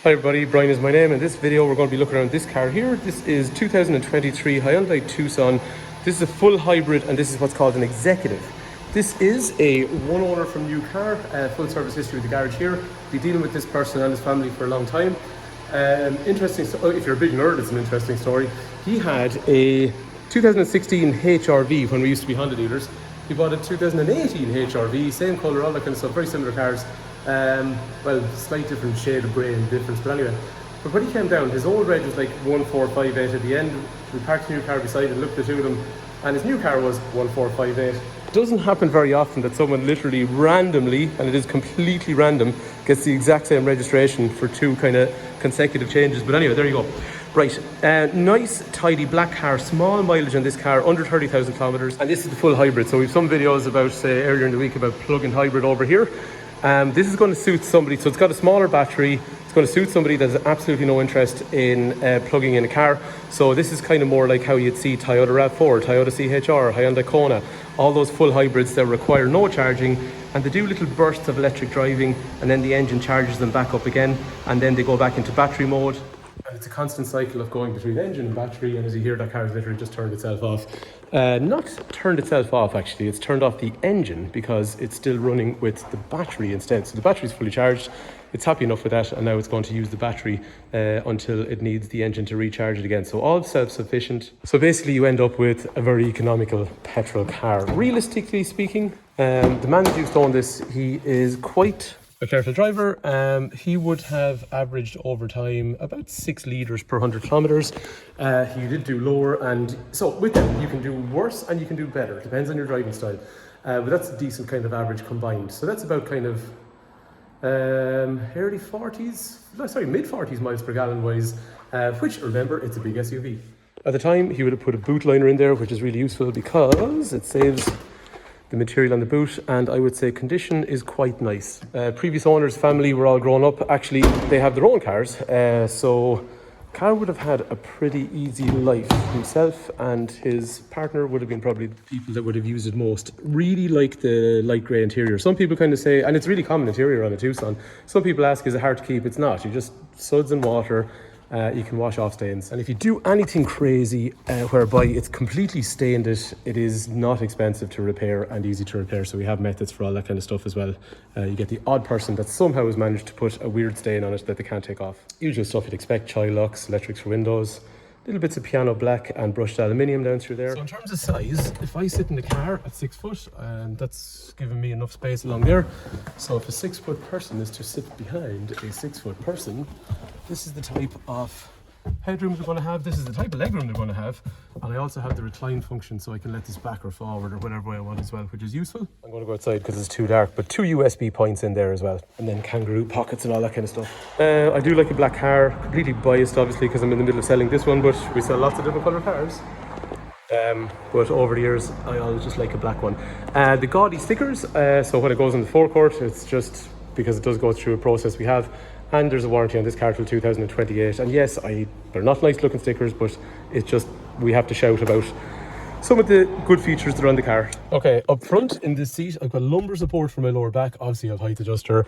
Hi everybody, Brian is my name. In this video we're going to be looking around this car here. This is 2023 Hyundai Tucson. This is a full hybrid and this is what's called an executive. This is a one owner from new car, full service history with the garage here. Been dealing with this person and his family for a long time. Interesting, if you're a big nerd, it's an interesting story. He had a 2016 HRV when we used to be Honda dealers. He bought a 2018 HRV, same colour, all that kind of stuff, very similar cars. Well, slight different shade of grey and difference, but anyway. But when he came down, his old reg was like 1458 at the end. We parked the new car beside and looked at the two of them, and his new car was 1458. It doesn't happen very often that someone literally randomly, and it is completely random, gets the exact same registration for two kind of consecutive changes. But anyway, there you go. Right, nice tidy black car, small mileage on this car, under 30,000 kilometers, and this is the full hybrid. So we have some videos about earlier in the week about plug-in hybrid over here. This is going to suit somebody, so it's got a smaller battery. It's going to suit somebody that has absolutely no interest in plugging in a car. So this is kind of more like how you'd see Toyota RAV4, Toyota CHR, Hyundai Kona, all those full hybrids that require no charging, and they do little bursts of electric driving, and then the engine charges them back up again, and then they go back into battery mode. And it's a constant cycle of going between engine and battery, and as you hear, that car has literally just turned itself off. Not turned itself off actually, it's turned off the engine because it's still running with the battery instead. So the battery's fully charged, it's happy enough with that, and now it's going to use the battery until it needs the engine to recharge it again. So all self-sufficient. So basically you end up with a very economical petrol car. Realistically speaking, the man that used to own this, he is quite a careful driver. He would have averaged over time about 6 litres per 100 kilometers. He did do lower, and so with them you can do worse and you can do better, depends on your driving style, but that's a decent kind of average combined. So that's about kind of mid 40s miles per gallon wise, which, remember, it's a big SUV. At the time he would have put a boot liner in there, which is really useful because it saves the material on the boot, and I would say condition is quite nice. Previous owners' family were all grown up. Actually, they have their own cars, so car would have had a pretty easy life. Himself and his partner would have been probably the people that would have used it most. Really like the light grey interior. Some people kind of say, and it's really common interior on a Tucson, some people ask, is it hard to keep? It's not. You just suds and water. You can wash off stains, and if you do anything crazy whereby it's completely stained, it is not expensive to repair and easy to repair. So we have methods for all that kind of stuff as well. You get the odd person that somehow has managed to put a weird stain on it that they can't take off. Usual stuff you'd expect: child locks, electrics for windows, little bits of piano black and brushed aluminium down through there. So in terms of size, if I sit in the car at 6 foot, and that's giving me enough space along there. So if a 6 foot person is to sit behind a 6 foot person, this is the type of headroom they're going to have, this is the type of legroom they're going to have, and I also have the recline function, so I can let this back or forward or whatever way I want as well, which is useful. I'm going to go outside because it's too dark, but 2 USB points in there as well, and then kangaroo pockets and all that kind of stuff. I do like a black car, completely biased obviously because I'm in the middle of selling this one, but we sell lots of different colour cars. But over the years I always just like a black one. The gaudy stickers, so when it goes on the forecourt, it's just because it does go through a process we have. And there's a warranty on this car till 2028. And yes, they're not nice looking stickers, but it's just, we have to shout about some of the good features that are on the car. Okay, up front in this seat, I've got lumbar support for my lower back. Obviously, I have height adjuster.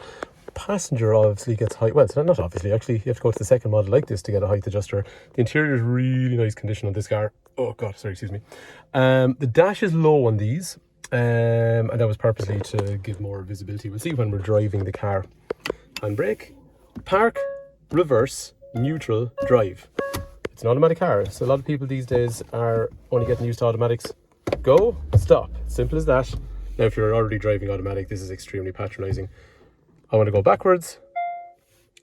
Passenger obviously gets height, well, it's not obviously, actually, you have to go to the second model like this to get a height adjuster. The interior is really nice condition on this car. Oh God, sorry, excuse me. The dash is low on these, and that was purposely to give more visibility. We'll see when we're driving the car. Handbrake. Park, reverse, neutral, drive. It's an automatic car, so a lot of people these days are only getting used to automatics. Go, stop, simple as that. Now if you're already driving automatic, this is extremely patronizing. I want to go backwards,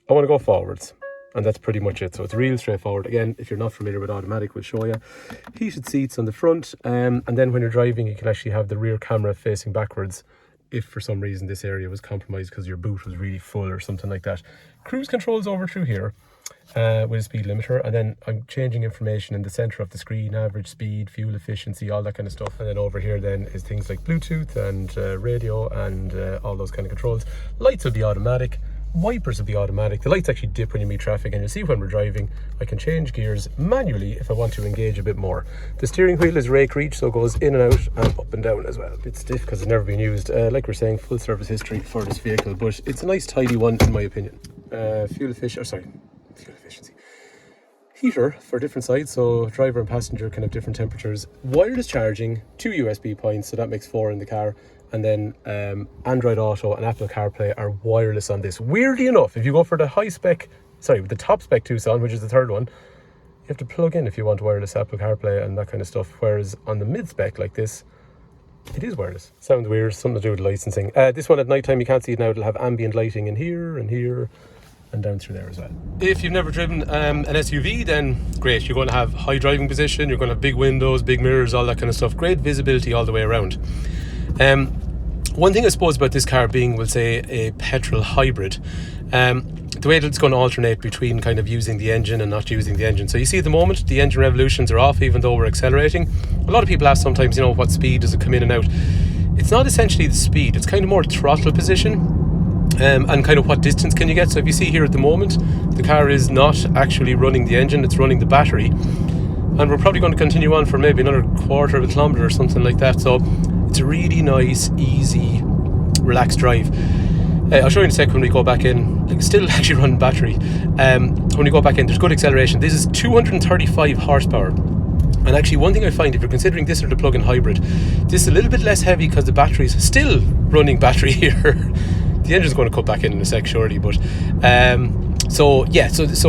I want to go forwards, and that's pretty much it. So it's real straightforward. Again, if you're not familiar with automatic, we'll show you. Heated seats on the front, and then when you're driving you can actually have the rear camera facing backwards if for some reason this area was compromised because your boot was really full or something like that. Cruise controls over through here with a speed limiter, and then I'm changing information in the center of the screen: average speed, fuel efficiency, all that kind of stuff. And then over here then is things like Bluetooth and radio and all those kind of controls. Lights will be automatic, wipers will be automatic. The lights actually dip when you meet traffic, and you'll see when we're driving I can change gears manually if I want to engage a bit more. The steering wheel is rake reach, so it goes in and out and up and down as well. A bit stiff because it's never been used. Like we're saying, full service history for this vehicle, but it's a nice tidy one in my opinion. fuel efficiency, heater for different sides, so driver and passenger can have different temperatures. Wireless charging, 2 USB points, so that makes 4 in the car. And then Android Auto and Apple CarPlay are wireless on this. Weirdly enough, if you go for the the top spec Tucson, which is the third one, you have to plug in if you want wireless Apple CarPlay and that kind of stuff. Whereas on the mid spec like this, it is wireless. Sounds weird, something to do with licensing. This one at night time, you can't see it now, it'll have ambient lighting in here and here and down through there as well. If you've never driven an SUV, then great, you're going to have high driving position, you're going to have big windows, big mirrors, all that kind of stuff. Great visibility all the way around. One thing I suppose about this car being, we'll say, a petrol hybrid, the way that it's going to alternate between kind of using the engine and not using the engine. So you see at the moment, the engine revolutions are off even though we're accelerating. A lot of people ask sometimes, what speed does it come in and out? It's not essentially the speed, it's kind of more throttle position. And kind of what distance can you get. So if you see here at the moment, the car is not actually running the engine, it's running the battery. And we're probably going to continue on for maybe another quarter of a kilometre or something like that. So it's a really nice, easy, relaxed drive. I'll show you in a second when we go back in. Still actually running battery. When we go back in, there's good acceleration. This is 235 horsepower. And actually, one thing I find, if you're considering this or the plug-in hybrid, this is a little bit less heavy because the battery's still running battery here. The engine's going to cut back in a sec, surely. But so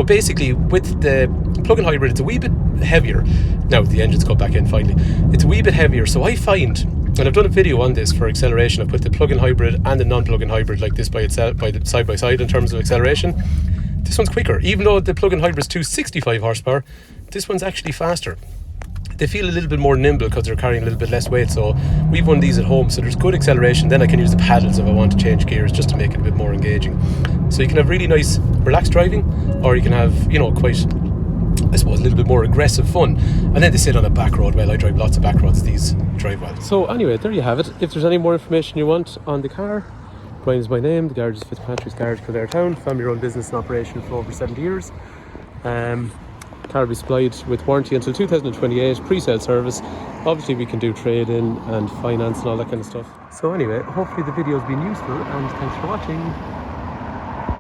basically, with the plug-in hybrid, it's a wee bit heavier. Now the engine's cut back in finally. It's a wee bit heavier. So I find, and I've done a video on this for acceleration, I've put the plug-in hybrid and the non-plug-in hybrid like this by itself, side by side in terms of acceleration. This one's quicker. Even though the plug-in hybrid is 265 horsepower, this one's actually faster. They feel a little bit more nimble because they're carrying a little bit less weight. So we've one of these at home, so there's good acceleration. Then I can use the paddles if I want to change gears just to make it a bit more engaging. So you can have really nice relaxed driving, or you can have, quite, I suppose, a little bit more aggressive fun. And then they sit on a back road. Well, I drive lots of back roads, these drive well. So anyway, there you have it. If there's any more information you want on the car, Brian is my name. The garage is Fitzpatrick's Garage, Kildare Town. Family-run business in operation for over 70 years. Car will be supplied with warranty until 2028, pre-sale service. Obviously we can do trade-in and finance and all that kind of stuff. So anyway, hopefully the video has been useful, and thanks for watching.